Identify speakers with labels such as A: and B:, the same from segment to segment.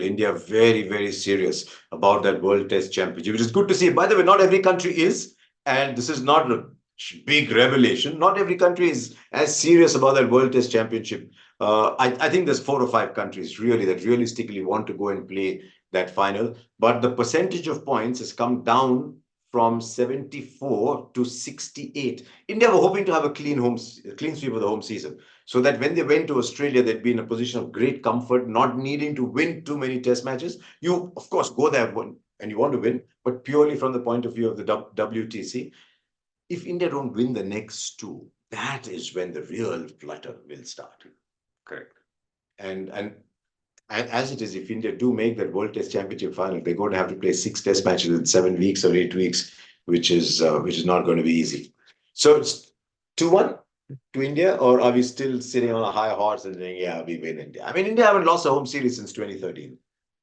A: India very, very serious about that World Test Championship, which is good to see. By the way, not every country is, and this is not a big revelation. Not every country is as serious about that World Test Championship. I think there's 4 or 5 countries really that realistically want to go and play that final, but the percentage of points has come down from 74 to 68. India were hoping to have a clean sweep of the home season, so that when they went to Australia, they'd be in a position of great comfort, not needing to win too many test matches. You, of course, go there and you want to win, but purely from the point of view of the WTC. If India don't win the next two, that is when the real flutter will start.
B: Correct.
A: And as it is, if India do make that World Test Championship final, they're going to have to play 6 test matches in 7 weeks or 8 weeks, which is not going to be easy. So it's 2-1 to India, or are we still sitting on a high horse and saying, yeah, we win India? I mean, India haven't lost a home series since 2013.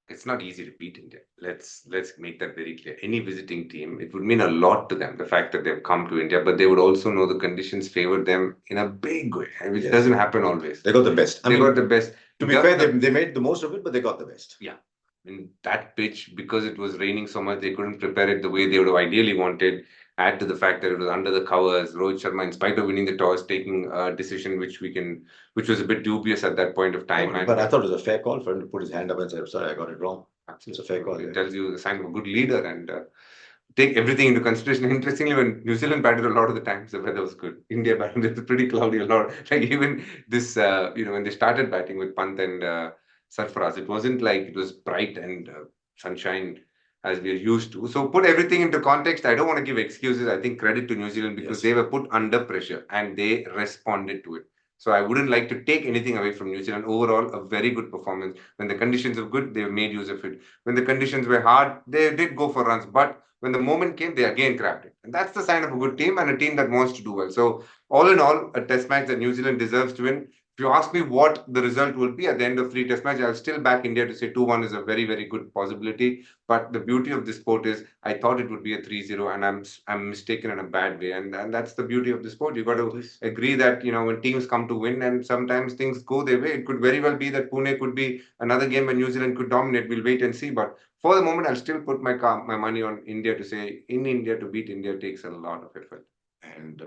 B: It's not easy to beat India. Let's make that very clear. Any visiting team, it would mean a lot to them, the fact that they've come to India, but they would also know the conditions favor them in a big way, which doesn't happen always.
A: They got the best.
B: They got the best.
A: To be fair, they made the most of it, but they got the best.
B: Yeah. In that pitch, because it was raining so much, they couldn't prepare it the way they would have ideally wanted. Add to the fact that it was under the covers. Rohit Sharma, in spite of winning the toss, taking a decision which was a bit dubious at that point of time.
A: But I thought it was a fair call for him to put his hand up and say, "I'm sorry, I got it wrong." It's a fair call.
B: It tells you the sign of a good leader and take everything into consideration. Interestingly, when New Zealand batted a lot of the times, the weather was good. India batted, it was pretty cloudy a lot. Like even this, when they started batting with Pant and Sarfaraz, it wasn't like it was bright and sunshine as we are used to. So put everything into context. I don't want to give excuses. I think credit to New Zealand because they were put under pressure and they responded to it. So I wouldn't like to take anything away from New Zealand. Overall, a very good performance. When the conditions were good, they made use of it. When the conditions were hard, they did go for runs. But when the moment came, they again grabbed it. And that's the sign of a good team and a team that wants to do well. So all in all, a test match that New Zealand deserves to win. If you ask me what the result will be at the end of 3 test matches, I'll still back India to say 2-1 is a very, very good possibility. But the beauty of this sport is I thought it would be a 3-0 and I'm mistaken in a bad way. And that's the beauty of the sport. You've got to agree that, when teams come to win and sometimes things go their way, it could very well be that Pune could be another game when New Zealand could dominate. We'll wait and see. But for the moment, I'll still put my money on India to say in India to beat India takes a lot of effort.
A: And